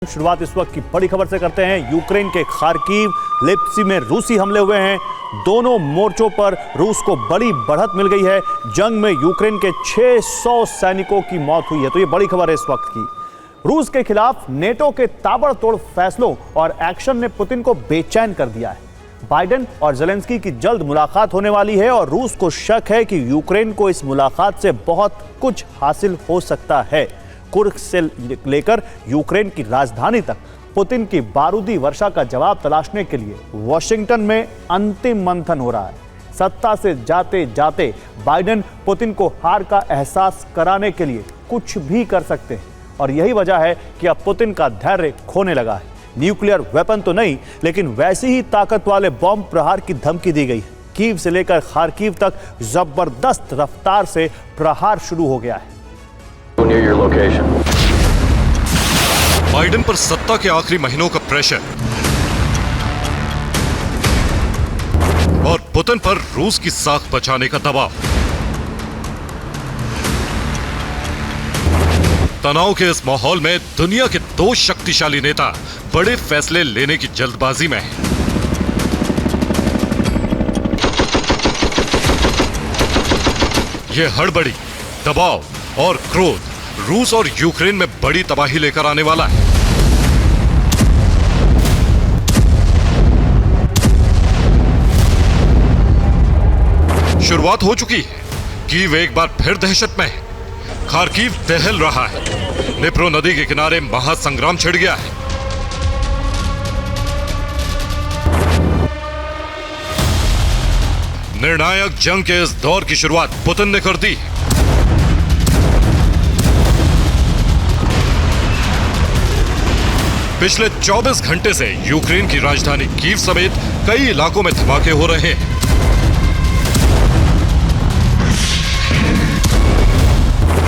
शुरुआत इस वक्त की बड़ी खबर से करते हैं। यूक्रेन के खार्किव लिप्सी में रूसी हमले हुए हैं। दोनों मोर्चों पर रूस को बड़ी बढ़त मिल गई है। जंग में यूक्रेन के 600 सैनिकों की मौत हुई है। तो ये बड़ी खबर है इस वक्त की। रूस के खिलाफ नेटो के ताबड़तोड़ फैसलों और एक्शन ने पुतिन को बेचैन कर दिया है। बाइडेन और ज़ेलेंस्की की जल्द मुलाकात होने वाली है और रूस को शक है कि यूक्रेन को इस मुलाकात से बहुत कुछ हासिल हो सकता है। कुर्स्क से लेकर यूक्रेन की राजधानी तक पुतिन की बारूदी वर्षा का जवाब तलाशने के लिए वॉशिंगटन में अंतिम मंथन हो रहा है। सत्ता से जाते जाते बाइडेन पुतिन को हार का एहसास कराने के लिए कुछ भी कर सकते हैं और यही वजह है कि अब पुतिन का धैर्य खोने लगा है। न्यूक्लियर वेपन तो नहीं, लेकिन वैसी ही ताकत वाले बॉम्ब प्रहार की धमकी दी गई है। कीव से लेकर खार्किव तक जबरदस्त रफ्तार से प्रहार शुरू हो गया है। Near your location. बाइडेन पर सत्ता के आखिरी महीनों का प्रेशर और पुतिन पर रूस की साख बचाने का दबाव। तनाव के इस माहौल में दुनिया के दो शक्तिशाली नेता बड़े फैसले लेने की जल्दबाजी में हैं। यह हड़बड़ी, दबाव और क्रोध रूस और यूक्रेन में बड़ी तबाही लेकर आने वाला है। शुरुआत हो चुकी है। कीव एक बार फिर दहशत में है। खार्किव दहल रहा है। निप्रो नदी के किनारे महासंग्राम छिड़ गया है। निर्णायक जंग के इस दौर की शुरुआत पुतिन ने कर दी है। पिछले 24 घंटे से यूक्रेन की राजधानी कीव समेत कई इलाकों में धमाके हो रहे हैं।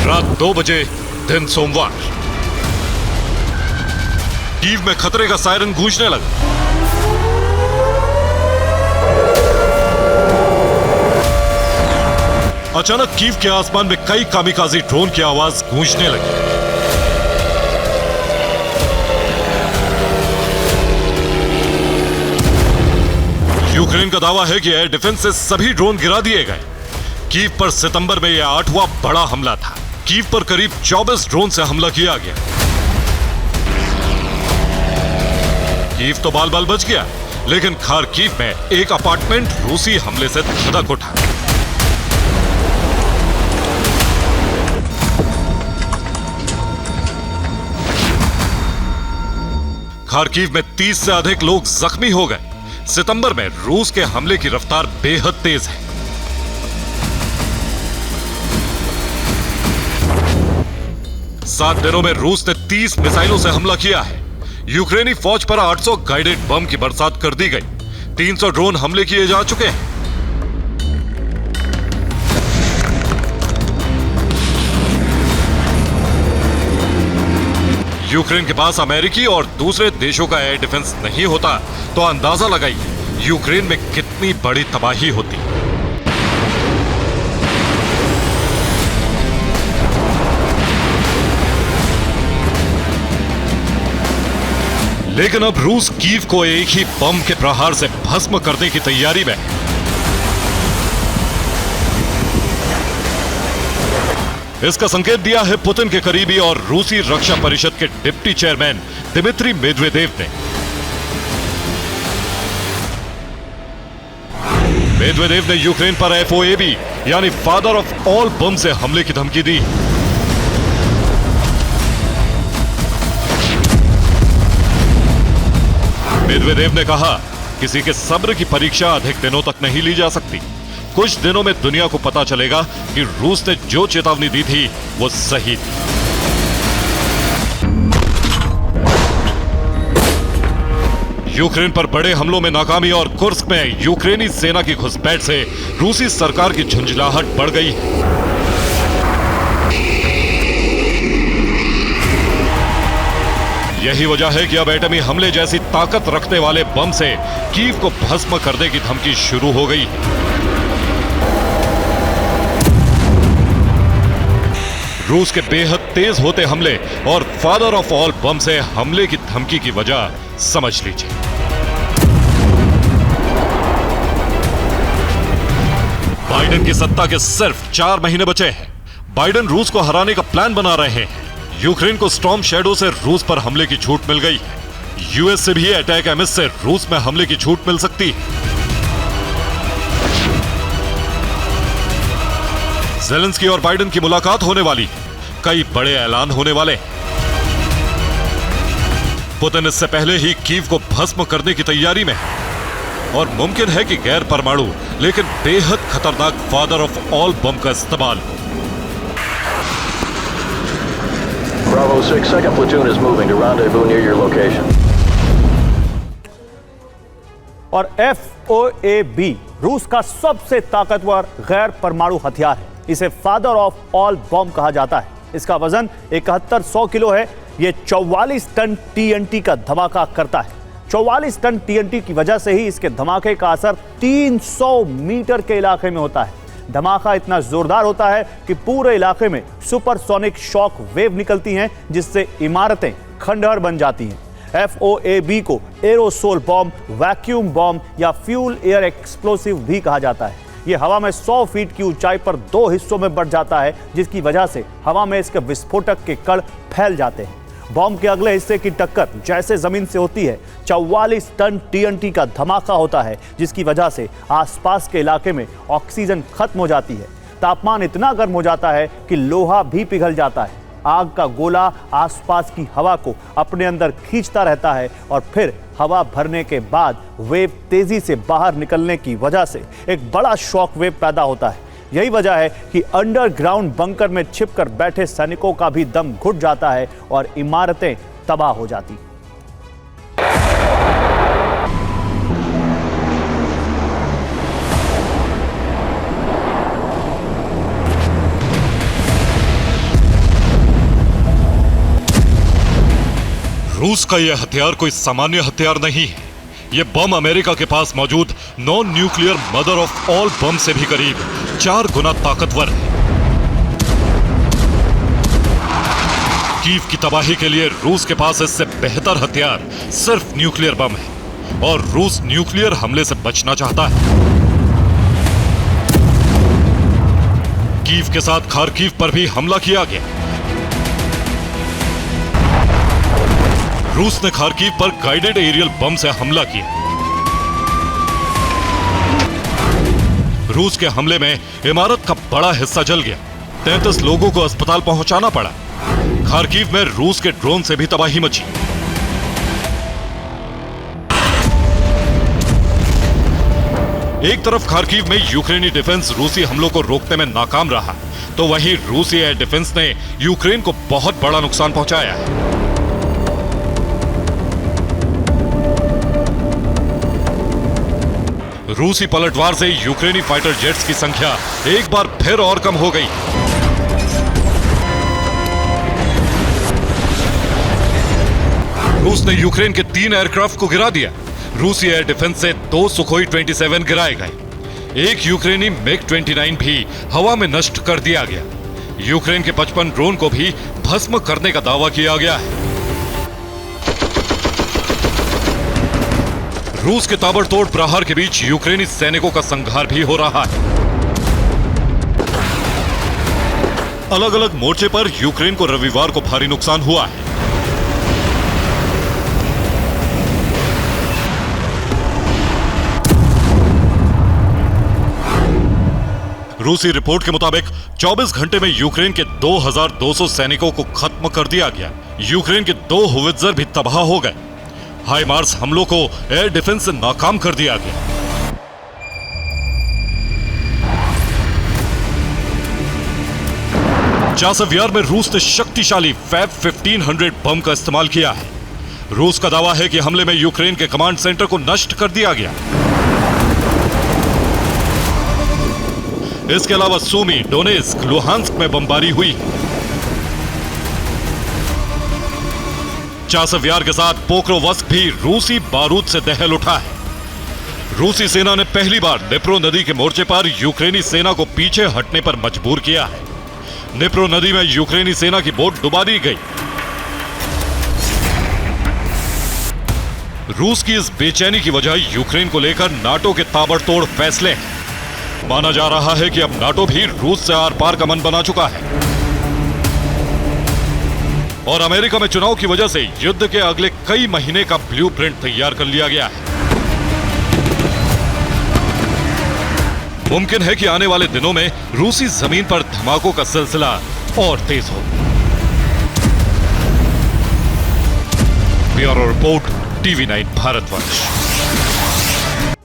रात 2 बजे दिन सोमवार कीव में खतरे का सायरन गूंजने लगा। अचानक कीव के आसमान में कई कामिकाज़ी ड्रोन की आवाज गूंजने लगी। यूक्रेन का दावा है कि एयर डिफेंस से सभी ड्रोन गिरा दिए गए। कीव पर सितंबर में यह 8वां बड़ा हमला था। कीव पर करीब 24 ड्रोन से हमला किया गया। कीव तो बाल बाल बच गया, लेकिन खार्किव में एक अपार्टमेंट रूसी हमले से धधक उठा। खार्किव में 30 से अधिक लोग जख्मी हो गए। सितंबर में रूस के हमले की रफ्तार बेहद तेज है। सात दिनों में रूस ने 30 मिसाइलों से हमला किया है। यूक्रेनी फौज पर 800 गाइडेड बम की बरसात कर दी गई। 300 ड्रोन हमले किए जा चुके हैं। यूक्रेन के पास अमेरिकी और दूसरे देशों का एयर डिफेंस नहीं होता तो अंदाजा लगाइए यूक्रेन में कितनी बड़ी तबाही होती। लेकिन अब रूस कीव को एक ही बम के प्रहार से भस्म करने की तैयारी में है। इसका संकेत दिया है पुतिन के करीबी और रूसी रक्षा परिषद के डिप्टी चेयरमैन दिमित्री मेदवेदेव ने। मेदवेदेव ने यूक्रेन पर FOAB यानी फादर ऑफ ऑल बम से हमले की धमकी दी। मेदवेदेव ने कहा, किसी के सब्र की परीक्षा अधिक दिनों तक नहीं ली जा सकती। कुछ दिनों में दुनिया को पता चलेगा कि रूस ने जो चेतावनी दी थी वो सही थी। यूक्रेन पर बड़े हमलों में नाकामी और कुर्स्क में यूक्रेनी सेना की घुसपैठ से रूसी सरकार की झुंझलाहट बढ़ गई है। यही वजह है कि अब एटमी हमले जैसी ताकत रखने वाले बम से कीव को भस्म करने की धमकी शुरू हो गई है। रूस के बेहद तेज होते हमले और फादर ऑफ ऑल बम से हमले की धमकी की वजह समझ लीजिए। बाइडेन की सत्ता के सिर्फ 4 महीने बचे हैं। बाइडेन रूस को हराने का प्लान बना रहे हैं। यूक्रेन को स्टॉर्म शैडो से रूस पर हमले की छूट मिल गई है। यूएस से भी अटैक एमएस से रूस में हमले की छूट मिल सकती है। ज़ेलेंस्की और बाइडेन की मुलाकात होने वाली है। कई बड़े ऐलान होने वाले हैं। पुतिन इससे पहले ही कीव को भस्म करने की तैयारी में है और मुमकिन है कि गैर परमाणु लेकिन बेहद खतरनाक फादर ऑफ ऑल बम का इस्तेमाल हो। Bravo 6, second platoon is moving to rendezvous near your location. और FOAB रूस का सबसे ताकतवर गैर परमाणु हथियार है। इसे फादर ऑफ ऑल बम कहा जाता है। इसका वजन 7100 किलो है। यह 44 टन TNT का धमाका करता है। 44 टन TNT की वजह से ही इसके धमाके का असर 300 मीटर के इलाके में होता है। धमाका इतना जोरदार होता है कि पूरे इलाके में सुपरसोनिक शॉक वेव निकलती हैं, जिससे इमारतें खंडहर बन जाती हैं। FOAB को एरोसोल बॉम्ब, वैक्यूम बॉम्ब या फ्यूल एयर एक्सप्लोसिव भी कहा जाता है। यह हवा में 100 फीट की ऊंचाई पर 2 हिस्सों में बढ़ जाता है, जिसकी वजह से हवा में इसके विस्फोटक के कण फैल जाते हैं। बॉम्ब के अगले हिस्से की टक्कर जैसे जमीन से होती है, 44 टन TNT का धमाका होता है, जिसकी वजह से आसपास के इलाके में ऑक्सीजन खत्म हो जाती है। तापमान इतना गर्म हो जाता है कि लोहा भी पिघल जाता है। आग का गोला आसपास की हवा को अपने अंदर खींचता रहता है और फिर हवा भरने के बाद वेव तेजी से बाहर निकलने की वजह से एक बड़ा शॉक वेव पैदा होता है। यही वजह है कि अंडरग्राउंड बंकर में छिपकर बैठे सैनिकों का भी दम घुट जाता है और इमारतें तबाह हो जाती। रूस का यह हथियार कोई सामान्य हथियार नहीं है। यह बम अमेरिका के पास मौजूद non nuclear mother of all bomb से भी करीब 4 गुना ताकतवर है। कीव की तबाही के लिए रूस के पास इससे बेहतर हथियार सिर्फ न्यूक्लियर बम है और रूस न्यूक्लियर हमले से बचना चाहता है। कीव के साथ खार्किव पर भी हमला किया गया। रूस ने खार्किव पर गाइडेड एरियल बम से हमला किया। रूस के हमले में इमारत का बड़ा हिस्सा जल गया। 33 लोगों को अस्पताल पहुंचाना पड़ा। खार्किव में रूस के ड्रोन से भी तबाही मची। एक तरफ खार्किव में यूक्रेनी डिफेंस रूसी हमलों को रोकने में नाकाम रहा, तो वहीं रूसी एयर डिफेंस ने यूक्रेन को बहुत बड़ा नुकसान पहुंचाया है। रूसी पलटवार से यूक्रेनी फाइटर जेट्स की संख्या एक बार फिर और कम हो गई। रूस ने यूक्रेन के 3 एयरक्राफ्ट को गिरा दिया। रूसी एयर डिफेंस से 2 सुखोई 27 गिराए गए। एक यूक्रेनी MiG-29 भी हवा में नष्ट कर दिया गया। यूक्रेन के 55 ड्रोन को भी भस्म करने का दावा किया गया है। रूस के ताबड़तोड़ प्रहार के बीच यूक्रेनी सैनिकों का संघार भी हो रहा है। अलग अलग मोर्चे पर यूक्रेन को रविवार को भारी नुकसान हुआ है। रूसी रिपोर्ट के मुताबिक 24 घंटे में यूक्रेन के 2200 सैनिकों को खत्म कर दिया गया। यूक्रेन के 2 होवित्जर भी तबाह हो गए। हाई मार्स हमलों को एयर डिफेंस से नाकाम कर दिया गया। चासव यार में रूस ने शक्तिशाली फैब 1500 बम का इस्तेमाल किया है। रूस का दावा है कि हमले में यूक्रेन के कमांड सेंटर को नष्ट कर दिया गया। इसके अलावा सूमी, डोनेस्क, लुहांस्क में बमबारी हुई। चासव यार के साथ पोक्रोवस्क भी रूसी बारूद से दहल उठा है। रूसी सेना ने पहली बार डिप्रो नदी के मोर्चे पर यूक्रेनी सेना को पीछे हटने पर मजबूर किया है। निप्रो नदी में यूक्रेनी सेना की बोट डुबा दी गई। रूस की इस बेचैनी की वजह यूक्रेन को लेकर नाटो के ताबड़तोड़ फैसले हैं। माना जा रहा है कि अब नाटो भी रूस से आर पार का मन बना चुका है और अमेरिका में चुनाव की वजह से युद्ध के अगले कई महीने का ब्लूप्रिंट तैयार कर लिया गया है। मुमकिन है कि आने वाले दिनों में रूसी जमीन पर धमाकों का सिलसिला और तेज हो। Bureau report, TV9 Bharatvarsh.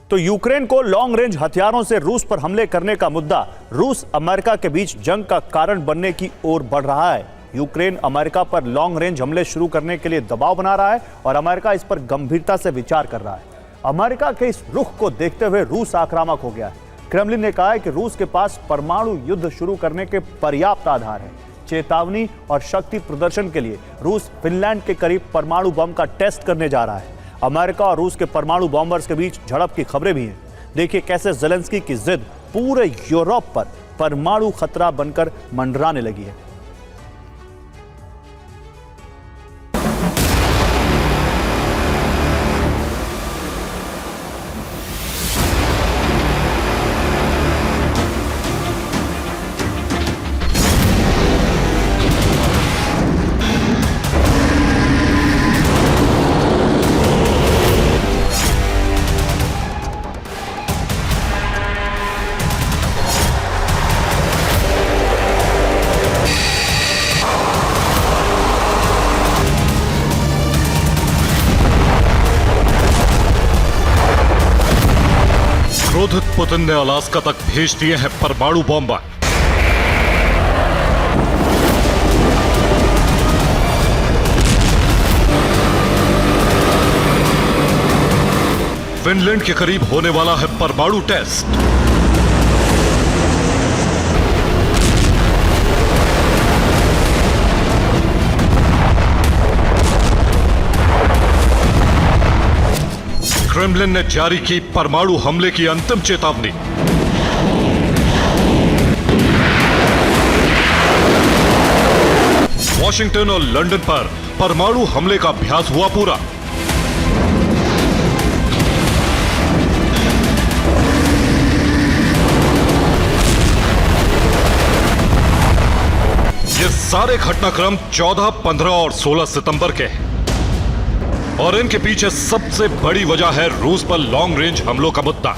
तो यूक्रेन को लॉन्ग रेंज हथियारों से रूस पर हमले करने का मुद्दा रूस अमेरिका के बीच जंग का कारण बनने की ओर बढ़ रहा है। यूक्रेन अमेरिका पर लॉन्ग रेंज हमले शुरू करने के लिए दबाव बना रहा है और अमेरिका इस पर गंभीरता से विचार कर रहा है। अमेरिका के इस रुख को देखते हुए रूस आक्रामक हो गया है। क्रेमलिन ने कहा है कि रूस के पास परमाणु युद्ध शुरू करने के पर्याप्त आधार हैं। चेतावनी और शक्ति प्रदर्शन के लिए रूस फिनलैंड के करीब परमाणु बम का टेस्ट करने जा रहा है। अमेरिका और रूस के परमाणु बॉम्बर्स के बीच झड़प की खबरें भी हैं। देखिए कैसे ज़ेलेंस्की की जिद पूरे यूरोप पर परमाणु खतरा बनकर मंडराने लगी है। क्रोधित पुतिन ने अलास्का तक भेज दिए हैं परमाणु बॉम्बर। फिनलैंड के करीब होने वाला है परमाणु टेस्ट। क्रेमलिन ने जारी की परमाणु हमले की अंतिम चेतावनी। वॉशिंगटन और लंदन पर परमाणु हमले का अभ्यास हुआ पूरा। ये सारे घटनाक्रम 14, 15 और 16 सितंबर के हैं और इनके पीछे सबसे बड़ी वजह है रूस पर लॉन्ग रेंज हमलों का मुद्दा।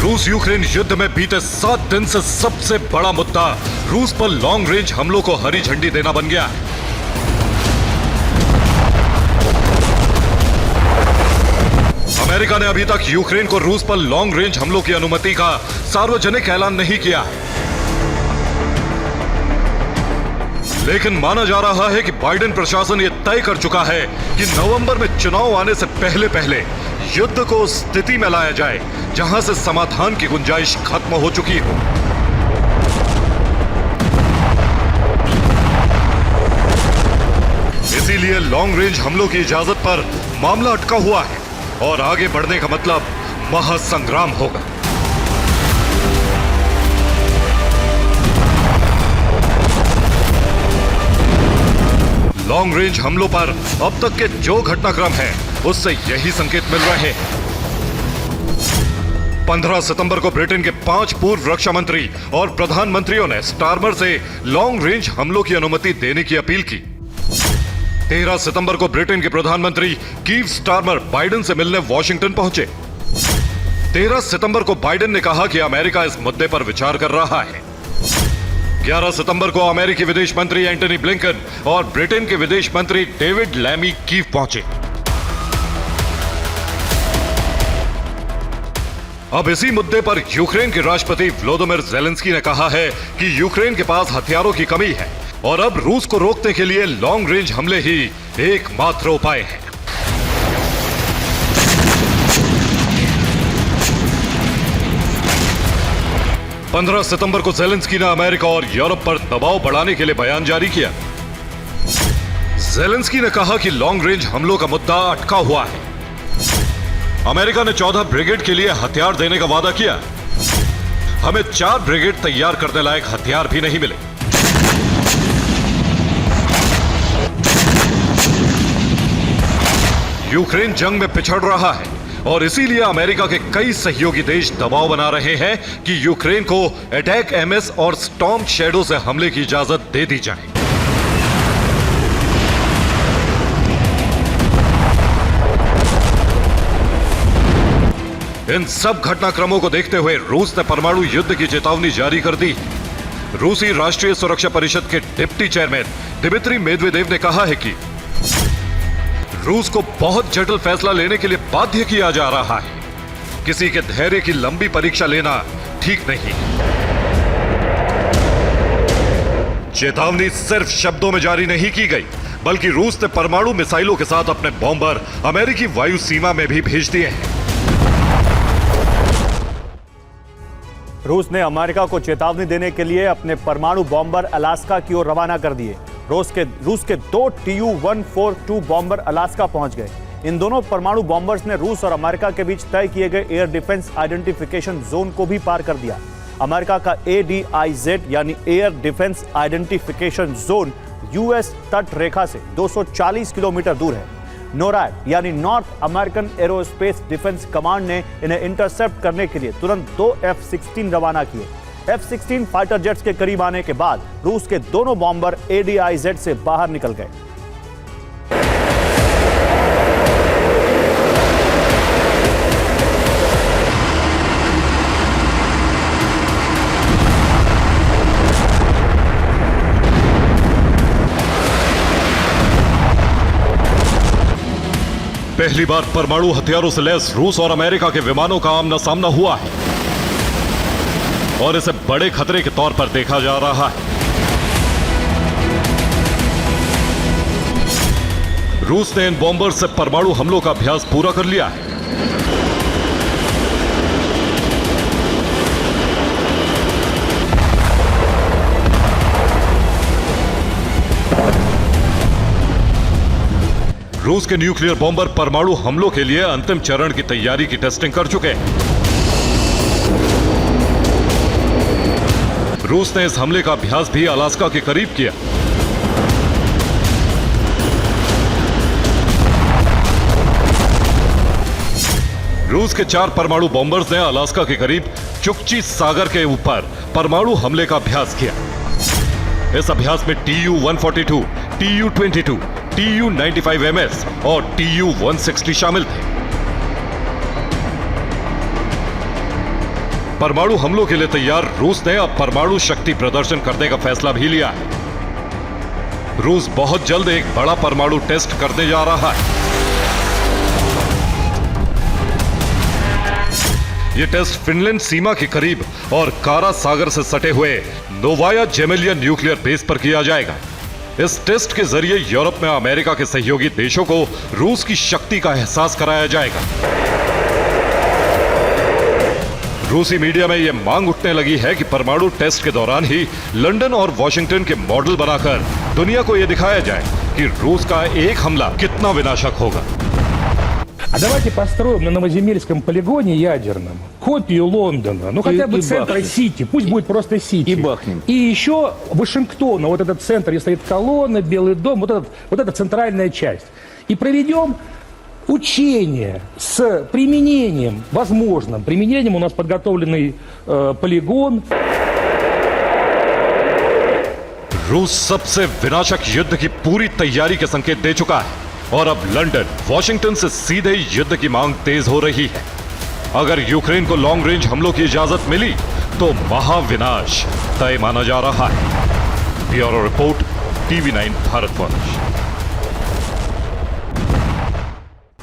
रूस यूक्रेन युद्ध में बीते 7 दिन से सबसे बड़ा मुद्दा रूस पर लॉन्ग रेंज हमलों को हरी झंडी देना बन गया है। अमेरिका ने अभी तक यूक्रेन को रूस पर लॉन्ग रेंज हमलों की अनुमति का सार्वजनिक ऐलान नहीं किया है, लेकिन माना जा रहा है कि बाइडेन प्रशासन यह तय कर चुका है कि नवंबर में चुनाव आने से पहले पहले युद्ध को उस स्थिति में लाया जाए जहां से समाधान की गुंजाइश खत्म हो चुकी हो। इसीलिए लॉन्ग रेंज हमलों की इजाजत पर मामला अटका हुआ है और आगे बढ़ने का मतलब महासंग्राम होगा। लॉन्ग रेंज हमलों पर अब तक के जो घटनाक्रम है उससे यही संकेत मिल रहे हैं। 15 सितंबर को ब्रिटेन के 5 पूर्व रक्षा मंत्री और प्रधानमंत्रियों ने स्टार्मर से लॉन्ग रेंज हमलों की अनुमति देने की अपील की। 13 सितंबर को ब्रिटेन के प्रधानमंत्री कीव स्टार्मर बाइडेन से मिलने वॉशिंगटन पहुंचे। 13 सितंबर को बाइडेन ने कहा कि अमेरिका इस मुद्दे पर विचार कर रहा है। 11 सितंबर को अमेरिकी विदेश मंत्री एंटनी ब्लिंकन और ब्रिटेन के विदेश मंत्री डेविड लैमी कीव पहुंचे। अब इसी मुद्दे पर यूक्रेन के राष्ट्रपति व्लादिमीर ज़ेलेंस्की ने कहा है कि यूक्रेन के पास हथियारों की कमी है और अब रूस को रोकने के लिए लॉन्ग रेंज हमले ही एकमात्र उपाय है। पंद्रह सितंबर को ज़ेलेंस्की ने अमेरिका और यूरोप पर दबाव बढ़ाने के लिए बयान जारी किया। ज़ेलेंस्की ने कहा कि लॉन्ग रेंज हमलों का मुद्दा अटका हुआ है। अमेरिका ने 14 ब्रिगेड के लिए हथियार देने का वादा किया। हमें 4 ब्रिगेड तैयार करने लायक हथियार भी नहीं मिले। यूक्रेन जंग में पिछड़ रहा है और इसीलिए अमेरिका के कई सहयोगी देश दबाव बना रहे हैं कि यूक्रेन को अटैक एमएस और स्टॉर्म शैडो से हमले की इजाजत दे दी जाए। इन सब घटनाक्रमों को देखते हुए रूस ने परमाणु युद्ध की चेतावनी जारी कर दी। रूसी राष्ट्रीय सुरक्षा परिषद के डिप्टी चेयरमैन दिमित्री मेदवेदेव ने कहा है कि रूस को बहुत जटिल फैसला लेने के लिए बाध्य किया जा रहा है। किसी के धैर्य की लंबी परीक्षा लेना ठीक नहीं। चेतावनी सिर्फ शब्दों में जारी नहीं की गई, बल्कि रूस ने परमाणु मिसाइलों के साथ अपने बॉम्बर अमेरिकी वायु सीमा में भी भेज दिए हैं। रूस ने अमेरिका को चेतावनी देने के लिए अपने परमाणु बॉम्बर अलास्का की ओर रवाना कर दिए। रूस के 2 Tu-142 बॉम्बर अलास्का पहुंच गए। इन दोनों परमाणु बॉम्बर्स ने रूस और अमेरिका के बीच तय किए गए एयर डिफेंस आइडेंटिफिकेशन जोन को भी पार कर दिया। अमेरिका का ADIZ यानी air defence identification zone US तट रेखा से 240 किलोमीटर दूर है। नोरैड यानी north American aerospace defence command ने इन्हें इंटरसेप्ट करने के लिए तुरंत 2 F-16 रवाना किए। F-16 फाइटर जेट्स के करीब आने के बाद रूस के दोनों बॉम्बर ADIZ से बाहर निकल गए। पहली बार परमाणु हथियारों से लैस रूस और अमेरिका के विमानों का आमना सामना हुआ है और इसे बड़े खतरे के तौर पर देखा जा रहा है। रूस ने इन बॉम्बर से परमाणु हमलों का अभ्यास पूरा कर लिया है। रूस के न्यूक्लियर बॉम्बर परमाणु हमलों के लिए अंतिम चरण की तैयारी की टेस्टिंग कर चुके हैं। रूस ने इस हमले का अभ्यास भी अलास्का के करीब किया। रूस के 4 परमाणु बॉम्बर्स ने अलास्का के करीब चुकची सागर के ऊपर परमाणु हमले का अभ्यास किया। इस अभ्यास में Tu-142, Tu-22, Tu-95MS और Tu-160 शामिल थे। परमाणु हमलों के लिए तैयार रूस ने अब परमाणु शक्ति प्रदर्शन करने का फैसला भी लिया है। रूस बहुत जल्द एक बड़ा परमाणु टेस्ट करने जा रहा है। यह टेस्ट फिनलैंड सीमा के करीब और कारा सागर से सटे हुए नोवाया जेमेलिया न्यूक्लियर बेस पर किया जाएगा। इस टेस्ट के जरिए यूरोप में अमेरिका के सहयोगी देशों को रूस की शक्ति का एहसास कराया जाएगा। रूसी मीडिया में यह मांग उठने लगी है कि परमाणु टेस्ट के दौरान ही लंदन और वॉशिंगटन के मॉडल बनाकर दुनिया को यह दिखाया जाए कि रूस का एक हमला कितना विनाशक होगा। А давайте построим на Новоземельском полигоне ядерном копию Лондона, ну хотя бы центра Сити, пусть будет просто Сити. И бахнем. И еще Вашингтона, вот этот центр, где стоит колонна, Белый дом, вот эта центральная часть. И проведем учения с применением, возможным применением, у нас подготовленный полигон. रूस सबसे विनाशक युद्ध की पूरी तैयारी के संकेत दे चुका है और अब लंदन, वॉशिंगटन से सीधे युद्ध की मांग तेज हो रही है। अगर यूक्रेन को लॉन्ग रेंज हमलों की इजाजत मिली तो महाविनाश तय माना जा रहा है। Bureau report, TV9 Bharatvarsh.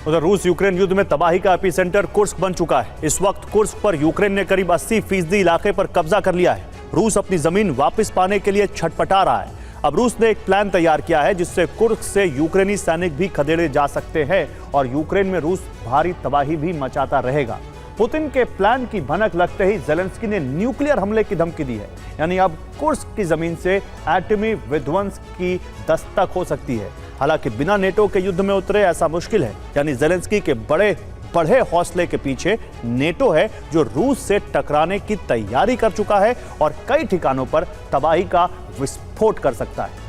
उधर रूस यूक्रेन युद्ध में तबाही का एपिसेंटर कुर्स्क बन चुका है। इस वक्त कुर्स्क पर यूक्रेन ने करीब 80% इलाके पर कब्जा कर लिया है। रूस अपनी जमीन वापस पाने के लिए छटपटा रहा है। अब रूस ने एक प्लान तैयार किया है जिससे कुर्स्क से यूक्रेनी सैनिक भी खदेड़े जा सकते हैं और यूक्रेन में रूस भारी तबाही भी मचाता रहेगा। पुतिन के प्लान की भनक लगते ही ज़ेलेंस्की ने न्यूक्लियर हमले की धमकी दी है। यानी अब कुर्स्क की जमीन से एटमी विध्वंस की दस्तक हो सकती है। हालांकि बिना नेटो के युद्ध में उतरे ऐसा मुश्किल है। यानी ज़ेलेंस्की के बड़े बढ़े हौसले के पीछे नेटो है, जो रूस से टकराने की तैयारी कर चुका है और कई ठिकानों पर तबाही का विस्फोट कर सकता है।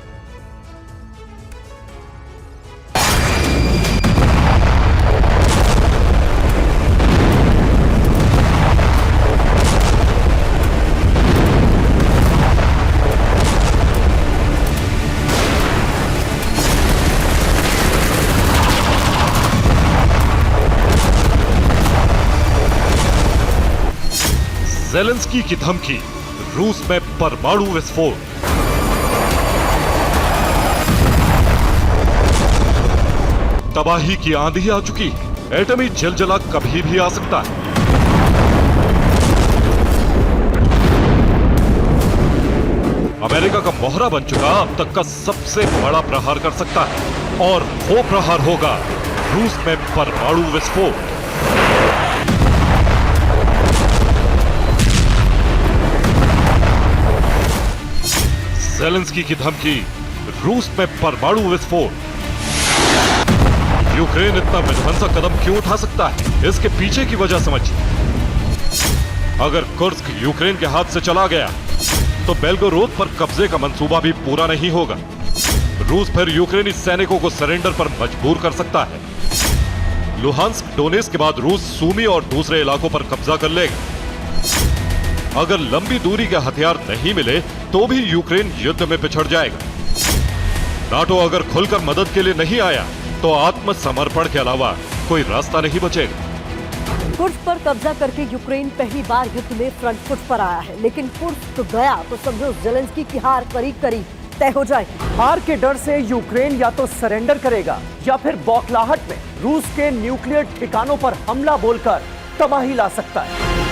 ज़ेलेंस्की की धमकी, रूस में परमाणु विस्फोट। तबाही की आंधी आ चुकी, एटमी जलजला कभी भी आ सकता है। अमेरिका का मोहरा बन चुका अब तक का सबसे बड़ा प्रहार कर सकता है, और वो प्रहार होगा रूस में परमाणु विस्फोट। ज़ेलेंस्की की धमकी, रूस में परमाणु विस्फोट। यूक्रेन इतना विध्वंसक कदम क्यों उठा सकता है, इसके पीछे की वजह समझिए। अगर कुर्स्क यूक्रेन के हाथ से चला गया तो बेलगोरोद पर कब्जे का मंसूबा भी पूरा नहीं होगा। रूस फिर यूक्रेनी सैनिकों को सरेंडर पर मजबूर कर सकता है। लुहांस्क डोनेट्स्क के बाद रूस सूमी और दूसरे इलाकों पर कब्जा कर लेगा। अगर लंबी दूरी के हथियार नहीं मिले तो भी यूक्रेन युद्ध में पिछड़ जाएगा। नाटो अगर खुलकर मदद के लिए नहीं आया तो आत्मसमर्पण के अलावा कोई रास्ता नहीं बचेगा। कुर्स्क पर कब्जा करके यूक्रेन पहली बार युद्ध में फ्रंट फुट पर आया है, लेकिन कुर्स्क गया तो समझो ज़ेलेंस्की की हार करीब करीब तय हो जाएगी। हार के डर से यूक्रेन या तो सरेंडर करेगा या फिर बौखलाहट में रूस के न्यूक्लियर ठिकानों पर हमला बोलकर तबाही ला सकता है।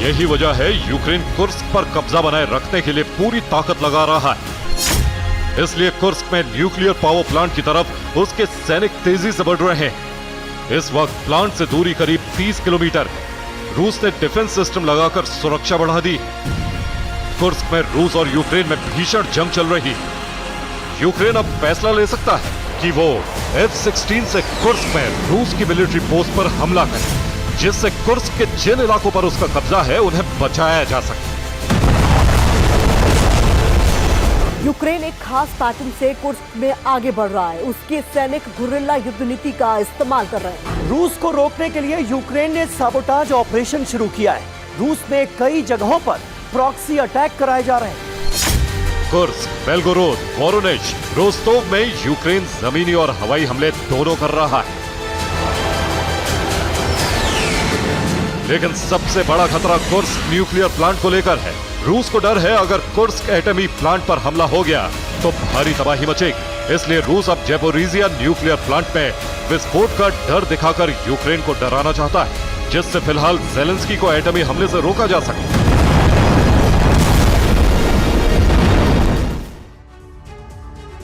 यही वजह है यूक्रेन कुर्स्क पर कब्जा बनाए रखने के लिए पूरी ताकत लगा रहा है। इसलिए कुर्स्क में न्यूक्लियर पावर प्लांट की तरफ उसके सैनिक तेजी से बढ़ रहे हैं। इस वक्त प्लांट से दूरी करीब 30 किलोमीटर है। रूस ने डिफेंस सिस्टम लगाकर सुरक्षा बढ़ा दी। कुर्स्क में रूस और यूक्रेन में भीषण जंग चल रही। यूक्रेन अब फैसला ले सकता है कि वो F-16 से कुर्स्क में रूस की मिलिट्री पोस्ट पर हमला करे, जिससे कुर्स्क के जिन इलाकों पर उसका कब्जा है उन्हें बचाया जा सके। यूक्रेन एक खास पैटर्न से कुर्स्क में आगे बढ़ रहा है। उसके सैनिक गुरिल्ला युद्ध नीति का इस्तेमाल कर रहे हैं। रूस को रोकने के लिए यूक्रेन ने साबोटाज ऑपरेशन शुरू किया है। रूस में कई जगहों पर प्रॉक्सी अटैक कराए जा रहे हैं। कुर्स्क, बेलगोरोद, वोरोनेज, रोस्तोव में यूक्रेन जमीनी और हवाई हमले दोनों कर रहा है। लेकिन सबसे बड़ा खतरा कुर्स्क न्यूक्लियर प्लांट को लेकर है। रूस को डर है अगर कुर्स्क एटमी प्लांट पर हमला हो गया तो भारी तबाही मचेगी। इसलिए रूस अब ज़ैपोरिज़िया न्यूक्लियर प्लांट में विस्फोट का डर दिखाकर यूक्रेन को डराना चाहता है, जिससे फिलहाल ज़ेलेंस्की को एटमी हमले से रोका जा सके।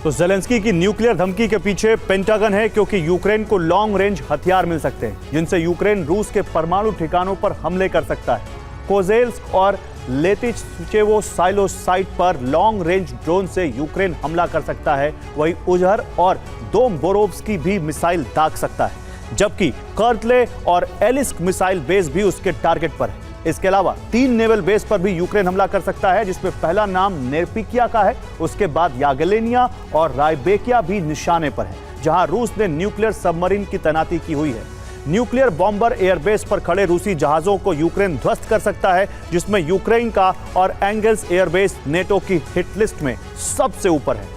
तो ज़ेलेंस्की की न्यूक्लियर धमकी के पीछे पेंटागन है, क्योंकि यूक्रेन को लॉन्ग रेंज हथियार मिल सकते हैं जिनसे यूक्रेन रूस के परमाणु ठिकानों पर हमले कर सकता है। कोजेल्स्क और लेतिचेवो साइलो साइट पर लॉन्ग रेंज ड्रोन से यूक्रेन हमला कर सकता है। वहीं उजहर और दोमबोरोव्स्की भी मिसाइल दाग सकता है, जबकि कर्टले और एलिस्क मिसाइल बेस भी उसके टारगेट पर है। इसके अलावा 3 नेवल बेस पर भी यूक्रेन हमला कर सकता है, जिसमें पहला नाम नेर्पिकिया का है। उसके बाद यागलेनिया और रायबेकिया भी निशाने पर है, जहां रूस ने न्यूक्लियर सबमरीन की तैनाती की हुई है। न्यूक्लियर बॉम्बर एयरबेस पर खड़े रूसी जहाजों को यूक्रेन ध्वस्त कर सकता है, जिसमें यूक्रेन का और एंगल्स एयरबेस नेटो की हिट लिस्ट में सबसे ऊपर है।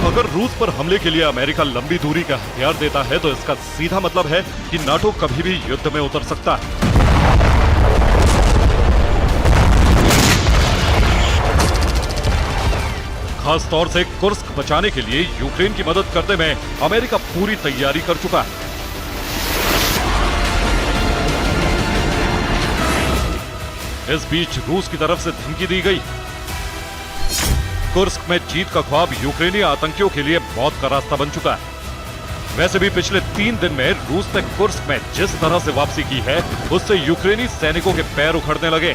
अगर रूस पर हमले के लिए अमेरिका लंबी दूरी का हथियार देता है तो इसका सीधा मतलब है कि नाटो कभी भी युद्ध में उतर सकता है। खास तौर से कुर्स्क बचाने के लिए यूक्रेन की मदद करने में अमेरिका पूरी तैयारी कर चुका है। इस बीच रूस की तरफ से धमकी दी गई। कुर्स्क में जीत का ख्वाब यूक्रेनी आतंकियों के लिए मौत का रास्ता बन चुका है। वैसे भी पिछले 3 दिन में रूस ने कुर्स्क में जिस तरह से वापसी की है, उससे यूक्रेनी सैनिकों के पैर उखड़ने लगे।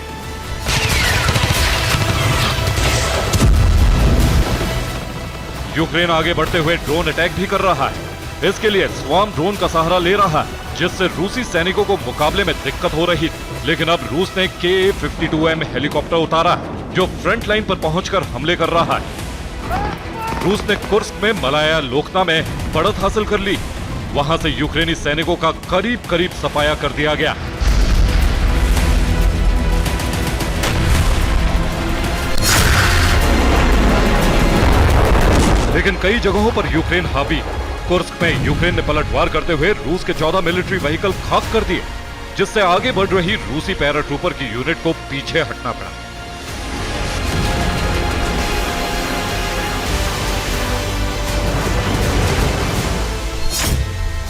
यूक्रेन आगे बढ़ते हुए ड्रोन अटैक भी कर रहा है। इसके लिए स्वार्म ड्रोन का सहारा ले रहा है, जिससे रूसी सैनिकों को मुकाबले में दिक्कत हो रही थी। लेकिन अब रूस ने Ka-52M हेलीकॉप्टर उतारा, जो फ्रंट लाइन पर पहुंचकर हमले कर रहा है। रूस ने कुर्स्क में मलाया लोकना में बढ़त हासिल कर ली। वहां से यूक्रेनी सैनिकों का करीब करीब सफाया कर दिया गया। लेकिन कई जगहों पर यूक्रेन हावी। कुर्स्क में यूक्रेन ने पलटवार करते हुए रूस के 14 मिलिट्री व्हीकल खाक कर दिए, जिससे आगे बढ़ रही रूसी पैराट्रूपर की यूनिट को पीछे हटना पड़ा।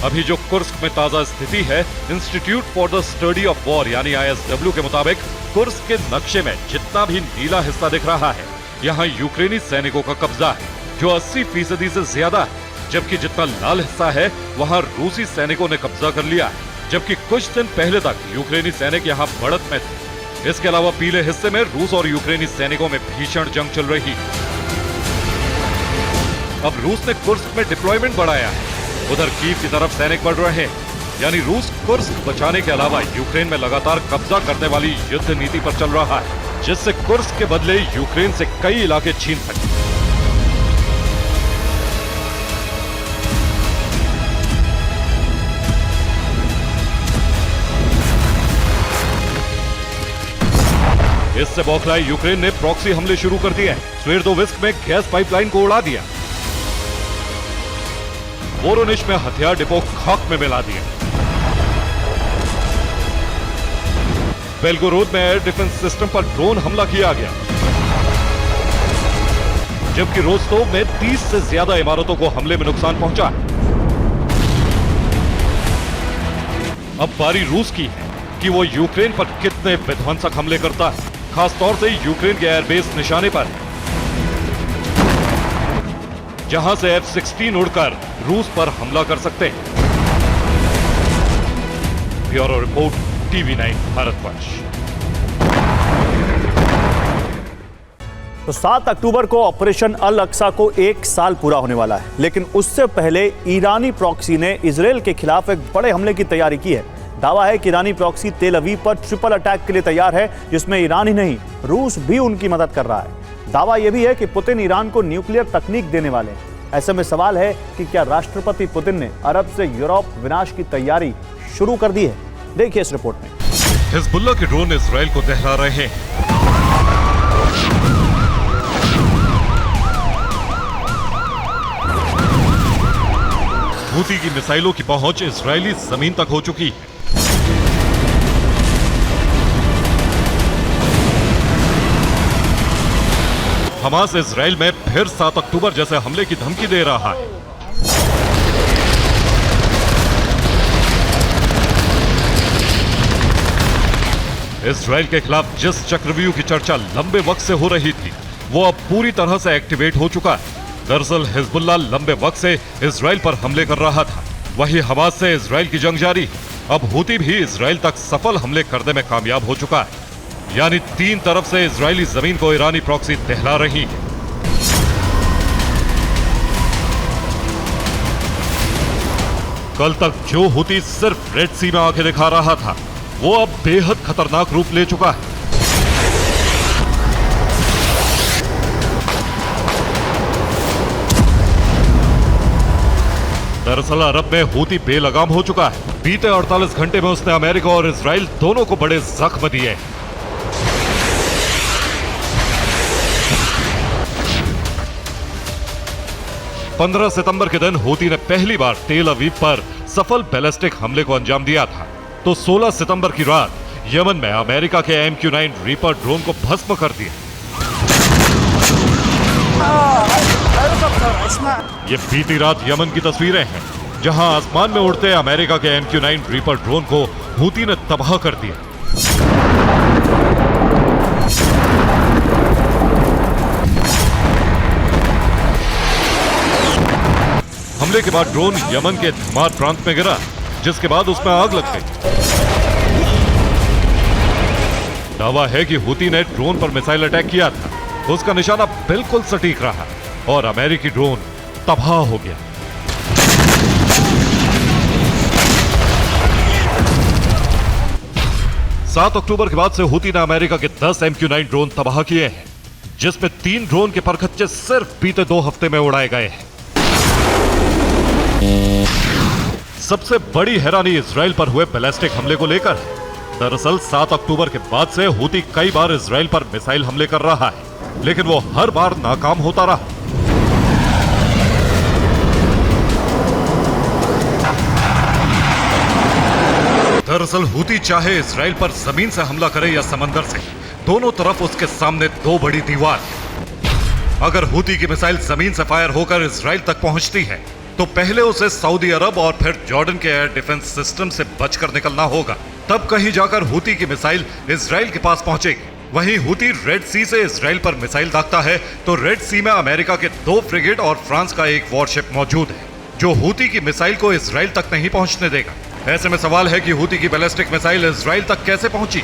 अभी जो कुर्स्क में ताजा स्थिति है, institute for the study of war यानी ISW के मुताबिक कुर्स्क के नक्शे में जितना भी नीला हिस्सा दिख रहा है, यहाँ यूक्रेनी सैनिकों का कब्जा है, जो 80% से ज्यादा है। जबकि जितना लाल हिस्सा है, वहाँ रूसी सैनिकों ने कब्जा कर लिया है। जबकि कुछ दिन पहले तक यूक्रेनी सैनिक यहाँ बढ़त में थे। इसके अलावा पीले हिस्से में रूस और यूक्रेनी सैनिकों में भीषण जंग चल रही है। अब रूस ने कुर्स्क में डिप्लॉयमेंट बढ़ाया है। उधर कीव की तरफ सैनिक बढ़ रहे हैं, यानी रूस कुर्स्क बचाने के अलावा यूक्रेन में लगातार कब्जा करने वाली युद्ध नीति पर चल रहा है, जिससे कुर्स्क के बदले यूक्रेन से कई इलाके छीन सके। इससे बौखलाई यूक्रेन ने प्रॉक्सी हमले शुरू कर दिए। स्वेरदोविस्क में गैस पाइपलाइन को उड़ा दिया। वोरोनिश में हथियार डिपो खाक में मिला दिया। बेल्गोरोद में एयर डिफेंस सिस्टम पर ड्रोन हमला किया गया। जबकि रोस्तोव में 30 से ज्यादा इमारतों को हमले में नुकसान पहुंचा। अब बारी रूस की है कि वो यूक्रेन पर कितने विध्वंसक हमले करता है, खासतौर से यूक्रेन के एयरबेस निशाने पर, जहां से F-16 उड़कर रूस पर हमला कर सकते हैं। Bureau report, TV9 Bharatvarsh. तो 7 अक्टूबर को ऑपरेशन अल अक्सा को 1 साल पूरा होने वाला है, लेकिन उससे पहले ईरानी प्रॉक्सी ने इजरायल के खिलाफ एक बड़े हमले की तैयारी की है। दावा है कि ईरानी प्रॉक्सी तेल अवीव पर ट्रिपल अटैक के लिए तैयार है, जिसमें ईरान ही नहीं, रूस भी उनकी मदद कर रहा है। दावा यह भी है कि पुतिन ईरान को न्यूक्लियर तकनीक देने वाले हैं। ऐसे में सवाल है कि क्या राष्ट्रपति पुतिन ने अरब से यूरोप विनाश की तैयारी शुरू कर दी है? देखिए इस रिपोर्ट में। हिजबुल्लाह के ड्रोन इजरायल को दहला रहे हैं। हूती की मिसाइलों की पहुंच इजरायली जमीन तक हो चुकी है। हमास इजरायल में फिर 7 अक्टूबर जैसे हमले की धमकी दे रहा है। इजरायल के खिलाफ जिस चक्रव्यूह की चर्चा लंबे वक्त से हो रही थी, वो अब पूरी तरह से एक्टिवेट हो चुका है। दरअसल हिजबुल्लाह लंबे वक्त से इजरायल पर हमले कर रहा था। वही हमास से इजरायल की जंग जारी। अब हूती भी इजरायल तक सफल हमले करने में कामयाब हो चुका है। यानी 3 तरफ से इजरायली जमीन को ईरानी प्रॉक्सी दहला रही है। कल तक जो हूती सिर्फ रेड सी में आंखें दिखा रहा था, वो अब बेहद खतरनाक रूप ले चुका है। दरअसल अरब में हूती बेलगाम हो चुका है। बीते 48 घंटे में उसने अमेरिका और इजराइल दोनों को बड़े जख्म दिए। पंद्रह सितंबर के दिन हूती ने पहली बार तेल अवीव पर सफल बैलिस्टिक हमले को अंजाम दिया था। तो 16 सितंबर की रात यमन में अमेरिका के MQ-9 रीपर ड्रोन को भस्म कर दिया। ये बीती रात यमन की तस्वीरें हैं, जहां आसमान में उड़ते अमेरिका के MQ-9 रीपर ड्रोन को हूती ने तबाह कर दिया। हमले के बाद ड्रोन यमन के धमार प्रांत में गिरा, जिसके बाद उसमें आग लग गई। दावा है कि हुती ने ड्रोन पर मिसाइल अटैक किया था, उसका निशाना बिल्कुल सटीक रहा और अमेरिकी ड्रोन तबाह हो गया। सात अक्टूबर के बाद से हुती ने अमेरिका के 10 MQ-9 ड्रोन तबाह किए हैं, जिसमें 3 ड्रोन के परखच्चे सिर्फ बीते 2 हफ्ते में उड़ाए गए हैं। सबसे बड़ी हैरानी इजराइल पर हुए बैलिस्टिक हमले को लेकर है। दरअसल 7 अक्टूबर के बाद से हुती कई बार इजराइल पर मिसाइल हमले कर रहा है, लेकिन वो हर बार नाकाम होता रहा। दरअसल हुती चाहे इजराइल पर जमीन से हमला करे या समंदर से, दोनों तरफ उसके सामने 2 बड़ी दीवार है। अगर हुती की मिसाइल जमीन से फायर होकर इजराइल तक पहुंचती है तो पहले उसे सऊदी अरब और फिर जॉर्डन के एयर डिफेंस सिस्टम से बचकर निकलना होगा, तब कहीं जाकर हुती की मिसाइल इजराइल के पास पहुंचेगी। वहीं हुती रेड सी से इजराइल पर मिसाइल दागता है तो रेड सी में अमेरिका के 2 फ्रिगेट और फ्रांस का एक वॉरशिप मौजूद है, जो हुती की मिसाइल को इजराइल तक नहीं पहुंचने देगा। ऐसे में सवाल है कि हुती की बैलिस्टिक मिसाइल इजराइल तक कैसे पहुंची।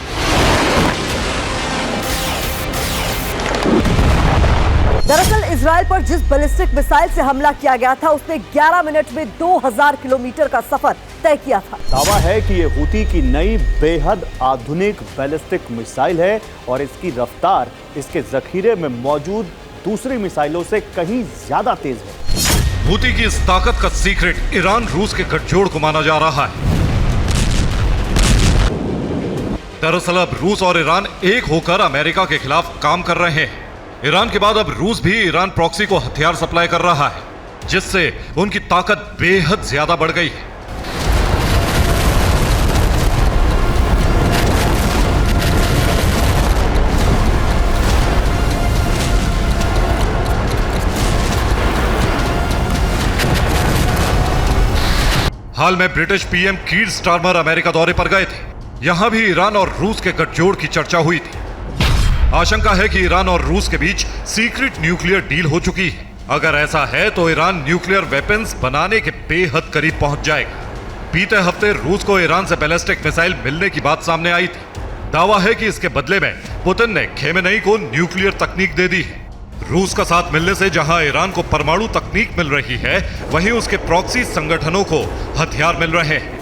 दरअसल इजराइल पर जिस बैलिस्टिक मिसाइल से हमला किया गया था उसने 11 मिनट में 2000 किलोमीटर का सफर तय किया था। दावा है कि ये हुती की नई बेहद आधुनिक बैलिस्टिक मिसाइल है और इसकी रफ्तार इसके जखीरे में मौजूद दूसरी मिसाइलों से कहीं ज्यादा तेज है। हुती की इस ताकत का सीक्रेट ईरान रूस के गठजोड़ को माना जा रहा है। दरअसल अब रूस और ईरान एक होकर अमेरिका के खिलाफ काम कर रहे हैं। ईरान के बाद अब रूस भी ईरान प्रॉक्सी को हथियार सप्लाई कर रहा है, जिससे उनकी ताकत बेहद ज्यादा बढ़ गई है। हाल में British PM Keir Starmer America दौरे पर गए थे। यहां भी ईरान और रूस के गठजोड़ की चर्चा हुई थी। आशंका है कि ईरान और रूस के बीच सीक्रेट न्यूक्लियर डील हो चुकी है। अगर ऐसा है तो ईरान न्यूक्लियर वेपन्स बनाने के बेहद करीब पहुंच जाएगा। बीते हफ्ते रूस को ईरान से बैलिस्टिक मिसाइल मिलने की बात सामने आई थी। दावा है कि इसके बदले में पुतिन ने खेमेनेई को न्यूक्लियर तकनीक दे दी है। रूस का साथ मिलने से जहां ईरान को परमाणु तकनीक मिल रही है, वहीं उसके प्रॉक्सी संगठनों को हथियार मिल रहे हैं।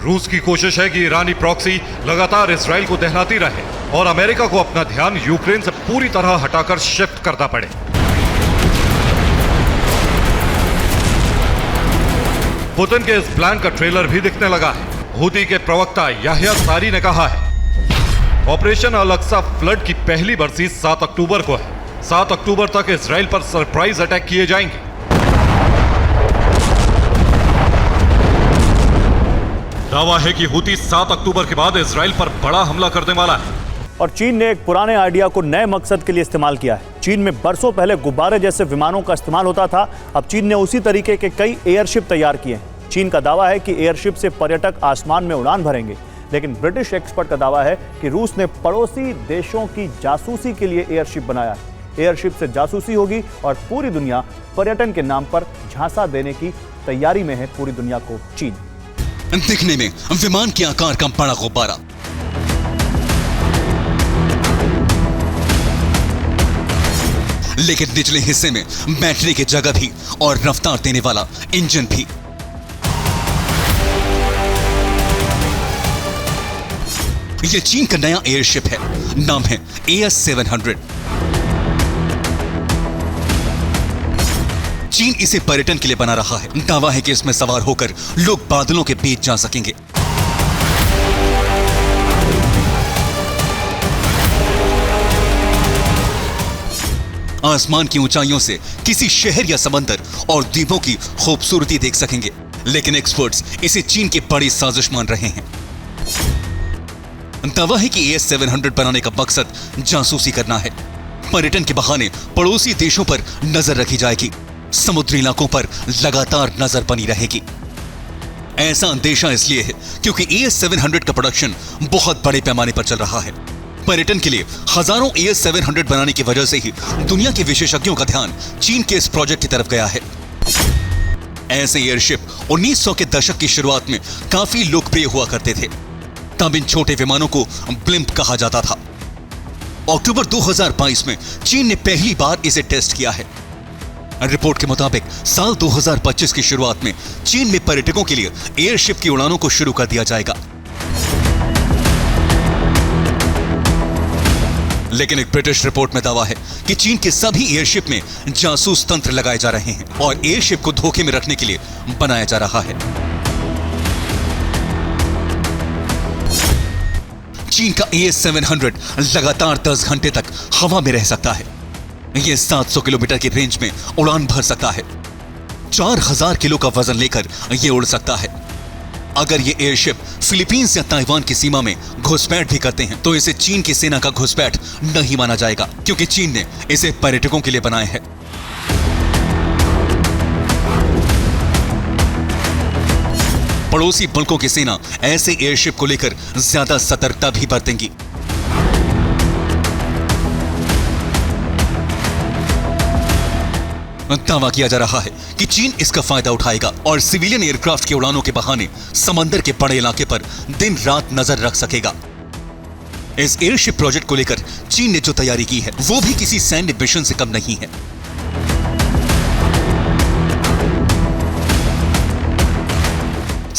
रूस की कोशिश है कि ईरानी प्रॉक्सी लगातार इजराइल को दहलाती रहे और अमेरिका को अपना ध्यान यूक्रेन से पूरी तरह हटाकर शिफ्ट करना पड़े। पुतिन के इस प्लान का ट्रेलर भी दिखने लगा है। हुती के प्रवक्ता याह्या सारी ने कहा है, ऑपरेशन अल अक्सा फ्लड की पहली बरसी 7 अक्टूबर को है। 7 अक्टूबर तक इजराइल पर सरप्राइज अटैक किए जाएंगे। दावा है कि हुती 7 अक्टूबर के बाद इजराइल पर बड़ा हमला करने वाला है। और चीन ने एक पुराने आइडिया को नए मकसद के लिए इस्तेमाल किया है। चीन में बरसों पहले गुब्बारे जैसे विमानों का इस्तेमाल होता था, अब चीन ने उसी तरीके के कई एयरशिप तैयार किए हैं। चीन का दावा है कि एयरशिप से पर्यटक आसमान में उड़ान भरेंगे, लेकिन ब्रिटिश एक्सपर्ट का दावा है कि रूस ने पड़ोसी देशों की जासूसी के लिए एयरशिप बनाया है। एयरशिप से जासूसी होगी और पूरी दुनिया पर्यटन के नाम पर झांसा देने की तैयारी में है पूरी दुनिया को चीन। दिखने में विमान के आकार का बड़ा गुब्बारा, लेकिन निचले हिस्से में बैटरी की जगह भी और रफ्तार देने वाला इंजन भी। यह चीन का नया एयरशिप है, नाम है AS-700। चीन इसे पर्यटन के लिए बना रहा है। दावा है कि इसमें सवार होकर लोग बादलों के बीच जा सकेंगे। आसमान की ऊंचाइयों से किसी शहर या समंदर और द्वीपों की खूबसूरती देख सकेंगे, लेकिन एक्सपर्ट्स इसे चीन की बड़ी साजिश मान रहे हैं। दावा है कि AS-700 बनाने का मकसद जासूसी करना है। पर्यटन के बहाने पड़ोसी देशों पर नजर रखी जाएगी, समुद्री इलाकों पर लगातार नजर बनी रहेगी। ऐसा अंदेशा इसलिए है क्योंकि AS-700 का प्रोडक्शन बहुत बड़े पैमाने पर चल रहा है। पर्यटन के लिए हजारों AS-700 बनाने की वजह से ही दुनिया के विशेषज्ञों का ध्यान चीन के इस प्रोजेक्ट की तरफ गया है। ऐसे एयरशिप 1900 के दशक की शुरुआत में काफी लोकप्रिय हुआ करते थे। तब इन छोटे विमानों को ब्लिम्प कहा जाता था। अक्टूबर 2022 में चीन ने पहली बार इसे टेस्ट किया है। रिपोर्ट के मुताबिक साल 2025 की शुरुआत में चीन में पर्यटकों के लिए एयरशिप की उड़ानों को शुरू कर दिया जाएगा। लेकिन एक ब्रिटिश रिपोर्ट में दावा है कि चीन के सभी एयरशिप में जासूस तंत्र लगाए जा रहे हैं और एयरशिप को धोखे में रखने के लिए बनाया जा रहा है। चीन का AS-700 लगातार 10 घंटे तक हवा में रह सकता है। यह 700 किलोमीटर की रेंज में उड़ान भर सकता है। 4000 किलो का वजन लेकर यह उड़ सकता है। अगर ये एयरशिप फिलीपींस या ताइवान की सीमा में घुसपैठ भी करते हैं तो इसे चीन की सेना का घुसपैठ नहीं माना जाएगा, क्योंकि चीन ने इसे पर्यटकों के लिए बनाए हैं। पड़ोसी मुल्कों की सेना ऐसे एयरशिप को लेकर ज्यादा सतर्कता भी बरतेंगी। दावा किया जा रहा है कि चीन इसका फायदा उठाएगा और सिविलियन एयरक्राफ्ट की उड़ानों के बहाने समंदर के बड़े इलाके पर दिन रात नजर रख सकेगा। इस एयरशिप प्रोजेक्ट को लेकर चीन ने जो तैयारी की है वो भी किसी सैन्य मिशन से कम नहीं है।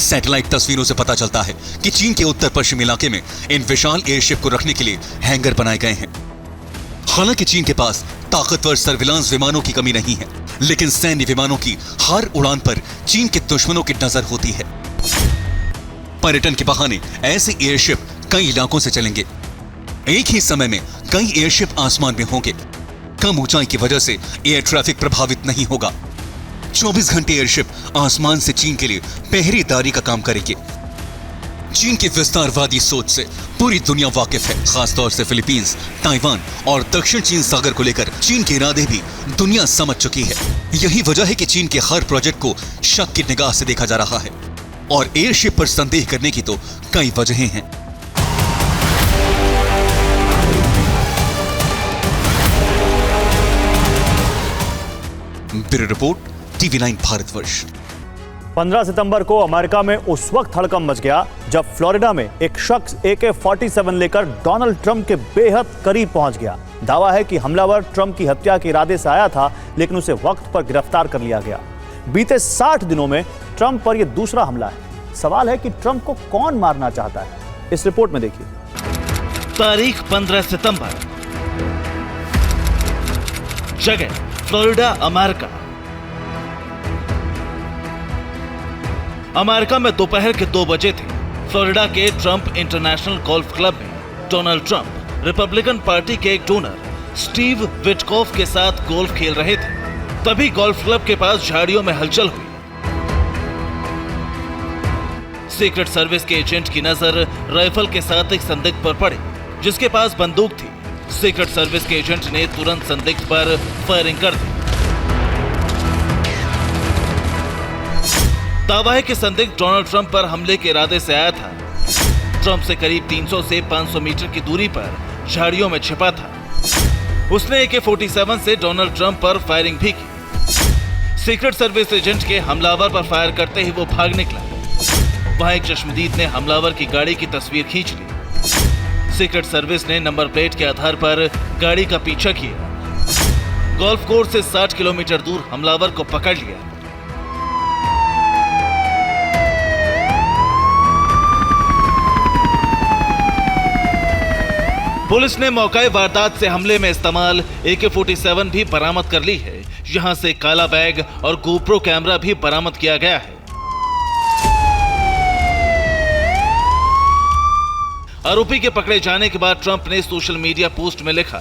सैटेलाइट तस्वीरों से पता चलता है कि चीन के उत्तर पश्चिम इलाके में इन विशाल एयरशिप को रखने के लिए हैंगर बनाए गए हैं। हालांकि चीन के पास ताकतवर सर्विलांस विमानों की कमी नहीं है, लेकिन सैन्य विमानों की हर उड़ान पर चीन के दुश्मनों की नजर होती है। पर्यटन के बहाने ऐसे एयरशिप कई इलाकों से चलेंगे। एक ही समय में कई एयरशिप आसमान में होंगे। कम ऊंचाई की वजह से एयर ट्रैफिक प्रभावित नहीं होगा। 24 घंटे एयरशिप आसमान से चीन के लिए पहरेदारी का काम करेंगे। चीन की विस्तारवादी सोच से पूरी दुनिया वाकिफ है, खासतौर से फिलीपींस, ताइवान और दक्षिण चीन सागर को लेकर चीन के इरादे भी दुनिया समझ चुकी है। यही वजह है कि चीन के हर प्रोजेक्ट को शक की निगाह से देखा जा रहा है और एयरशिप पर संदेह करने की तो कई वजहें हैं। Bureau report, TV9 Bharatvarsh. 15 सितंबर को अमेरिका में उस वक्त हड़कंप मच गया जब फ्लोरिडा में एक शख्स AK-47 लेकर डोनाल्ड ट्रंप के बेहद करीब पहुंच गया। दावा है कि हमलावर ट्रंप की हत्या के इरादे से आया था, लेकिन उसे वक्त पर गिरफ्तार कर लिया गया। बीते 60 दिनों में ट्रंप पर यह दूसरा हमला है। सवाल है कि ट्रंप को कौन मारना चाहता है। इस रिपोर्ट में देखिए। तारीख 15 सितंबर, जगह फ्लोरिडा, अमेरिका। अमेरिका में दोपहर के 2 बजे थे। फ्लोरिडा के ट्रंप इंटरनेशनल गोल्फ क्लब में डोनाल्ड ट्रंप रिपब्लिकन पार्टी के एक डोनर स्टीव विटकॉफ के साथ गोल्फ खेल रहे थे। तभी गोल्फ क्लब के पास झाड़ियों में हलचल हुई। सीक्रेट सर्विस के एजेंट की नजर राइफल के साथ एक संदिग्ध पर पड़ी, जिसके पास बंदूक थी। सीक्रेट सर्विस के एजेंट ने तुरंत संदिग्ध पर फायरिंग कर दी। दावा है कि संदिग्ध डोनाल्ड ट्रंप पर हमले के इरादे से आया था। ट्रंप से करीब 300 से 500 मीटर की दूरी पर झाड़ियों में छिपा था। उसने AK-47 से डोनाल्ड ट्रंप पर फायरिंग भी की। सीक्रेट सर्विस एजेंट के हमलावर पर फायर करते ही वो भाग निकला। वहां एक चश्मदीद ने हमलावर की गाड़ी की तस्वीर खींच ली। सीक्रेट सर्विस ने नंबर प्लेट के आधार पर गाड़ी का पीछा किया। गोल्फ कोर्स से 60 किलोमीटर दूर हमलावर को पकड़ लिया। पुलिस ने मौके वारदात से हमले में इस्तेमाल AK-47 भी बरामद कर ली है। यहां से काला बैग और गोप्रो कैमरा भी बरामद किया गया है। आरोपी के पकड़े जाने के बाद ट्रंप ने सोशल मीडिया पोस्ट में लिखा,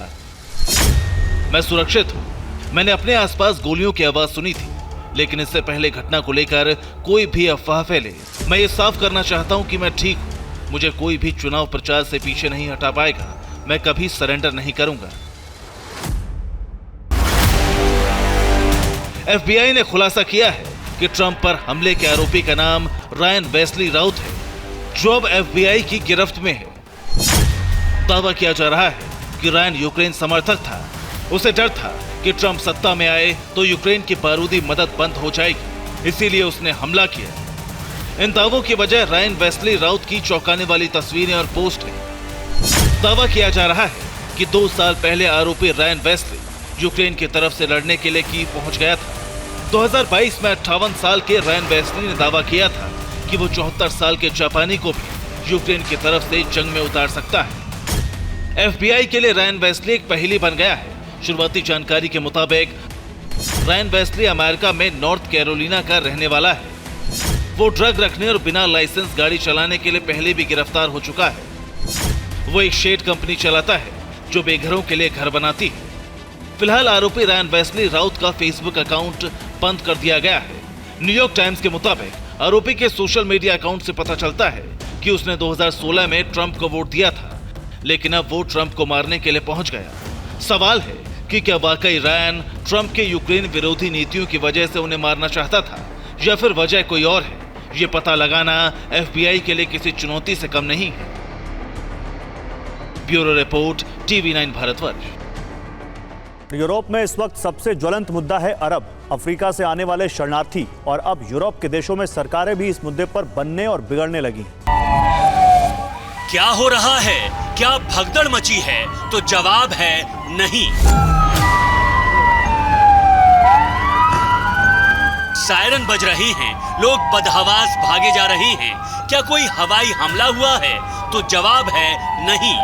मैं सुरक्षित हूं। मैंने अपने आसपास गोलियों की आवाज सुनी थी, लेकिन इससे पहले घटना को लेकर कोई भी अफवाह फैले, मैं ये साफ करना चाहता हूं कि मैं ठीक हूं। मुझे कोई भी चुनाव प्रचार से पीछे नहीं हटा पाएगा। मैं कभी सरेंडर नहीं करूंगा। FBI ने खुलासा किया है कि ट्रंप पर हमले के आरोपी का नाम रायन वेस्ली राउत है, जो अब FBI की गिरफ्त में है। दावा किया जा रहा है कि रायन यूक्रेन समर्थक था। उसे डर था कि ट्रंप सत्ता में आए तो यूक्रेन की बारूदी मदद बंद हो जाएगी, इसीलिए उसने हमला किया। इन दावों की वजह रायन वेस्ली राउत की चौंकाने वाली तस्वीरें और पोस्ट है। दावा किया जा रहा है कि 2 साल पहले आरोपी रायन वेस्ली यूक्रेन की तरफ से लड़ने के लिए कीव पहुंच गया था। 2022 में 58 साल के रायन वेस्ली ने दावा किया था कि वो 74 साल के जापानी को भी यूक्रेन की तरफ से जंग में उतार सकता है। FBI के लिए रायन वेस्ली एक पहेली बन गया है। शुरुआती जानकारी के मुताबिक रायन वेस्ली अमेरिका में नॉर्थ कैरोलिना का रहने वाला है। वो ड्रग रखने और बिना लाइसेंस गाड़ी चलाने के लिए पहले भी गिरफ्तार हो चुका है। वो एक शेड कंपनी चलाता है जो बेघरों के लिए घर बनाती है। फिलहाल आरोपी रायन वेस्ली राउत का फेसबुक अकाउंट बंद कर दिया गया है। न्यूयॉर्क टाइम्स के मुताबिक आरोपी के सोशल मीडिया अकाउंट से पता चलता है कि उसने 2016 में ट्रंप को वोट दिया था, लेकिन अब वो ट्रंप को मारने के लिए पहुंच गया। सवाल है कि क्या वाकई रायन ट्रंप के यूक्रेन विरोधी नीतियों की वजह से उन्हें मारना चाहता था या फिर वजह कोई और है? ये पता लगाना FBI के लिए किसी चुनौती से कम नहीं है। Bureau report, TV9 Bharatvarsh. Europe में इस वक्त सबसे ज्वलंत मुद्दा है अरब अफ्रीका से आने वाले शरणार्थी, और अब यूरोप के देशों में सरकारें भी इस मुद्दे पर बनने और बिगड़ने लगी। क्या हो रहा है? क्या भगदड़ मची है? तो जवाब है नहीं। सायरन बज रहे हैं, लोग बदहवास भागे जा रहे हैं। क्या कोई हवाई हमला हुआ है? तो जवाब है नहीं।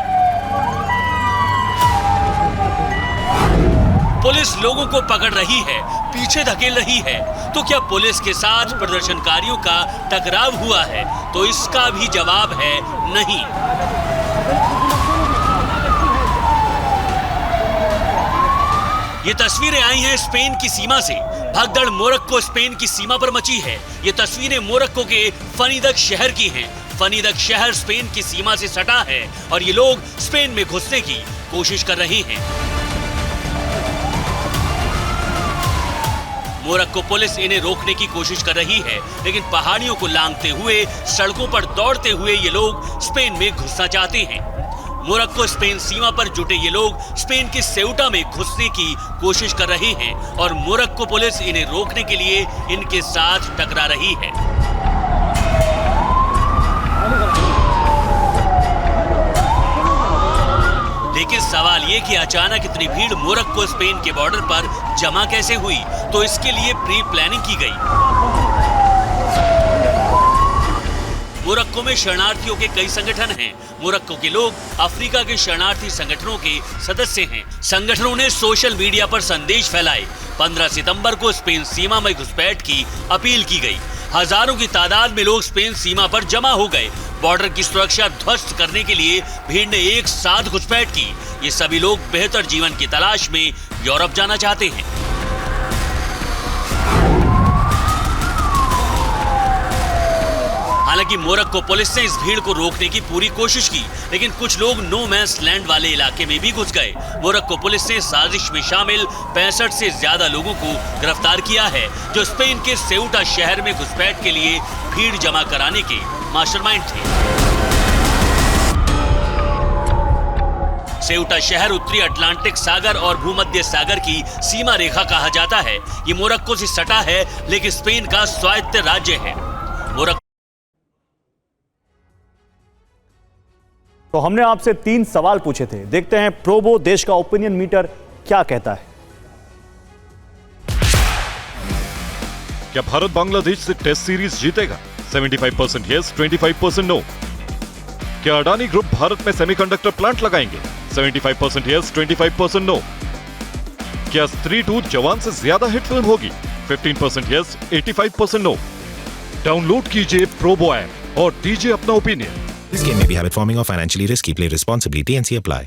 पुलिस लोगों को पकड़ रही है, पीछे धकेल रही है। तो क्या पुलिस के साथ प्रदर्शनकारियों का टकराव हुआ है? तो इसका भी जवाब है नहीं। ये तस्वीरें आई हैं स्पेन की सीमा से। भगदड़ मोरक्को स्पेन की सीमा पर मची है। ये तस्वीरें मोरक्को के फनीदक शहर की हैं। फनीदक शहर स्पेन की सीमा से सटा है और ये लोग स्पेन में घुसने की कोशिश कर रहे हैं। मोरक्को पुलिस इन्हें रोकने की कोशिश कर रही है, लेकिन पहाड़ियों को लांघते हुए, सड़कों पर दौड़ते हुए ये लोग स्पेन में घुसना चाहते हैं। मोरक्को स्पेन सीमा पर जुटे ये लोग स्पेन के सेउटा में घुसने की कोशिश कर रहे हैं और मोरक्को पुलिस इन्हें रोकने के लिए इनके साथ टकरा रही है। लेकिन सवाल ये कि अचानक इतनी भीड़ मोरक्को स्पेन के बॉर्डर पर जमा कैसे हुई? तो इसके लिए प्री प्लानिंग की गई। मोरक्को में शरणार्थियों के कई संगठन हैं। मोरक्को के लोग अफ्रीका के शरणार्थी संगठनों के सदस्य हैं। संगठनों ने सोशल मीडिया पर संदेश फैलाए। 15 सितंबर को स्पेन सीमा में घुसपैठ की अपील की गई। हजारों की तादाद में लोग स्पेन सीमा पर जमा हो गए। बॉर्डर की सुरक्षा ध्वस्त करने के लिए भीड़ ने एक साथ घुसपैठ की। ये सभी लोग बेहतर जीवन की तलाश में यूरोप जाना चाहते हैं। हालांकि मोरक्को पुलिस ने इस भीड़ को रोकने की पूरी कोशिश की, लेकिन कुछ लोग नो मैंस लैंड वाले इलाके में भी घुस गए। मोरक्को पुलिस ने साजिश में शामिल 65 से ज्यादा लोगों को गिरफ्तार किया है, जो स्पेन के सेउटा शहर में घुसपैठ के लिए भीड़ जमा कराने के मास्टरमाइंड थे। सेउटा शहर उत्तरी अटलांटिक सागर और भूमध्य सागर की सीमा रेखा कहा जाता है। ये मोरक्को से सटा है, लेकिन स्पेन का स्वायत्त राज्य है। तो हमने आपसे 3 सवाल पूछे थे। देखते हैं प्रोबो देश का ओपिनियन मीटर क्या कहता है। क्या भारत बांग्लादेश से टेस्ट सीरीज जीतेगा? 75% यस, 25% नो। क्या अडानी ग्रुप भारत में सेमीकंडक्टर प्लांट लगाएंगे? 75% यस, 25% नो। क्या स्त्री 2 जवान से ज्यादा हिट फिल्म होगी? 15% यस, 85% नो। डाउनलोड कीजिए प्रोबो ऐप और दीजिए अपना opinion. This game may be habit forming or financially risky. Play responsibly. TNC apply.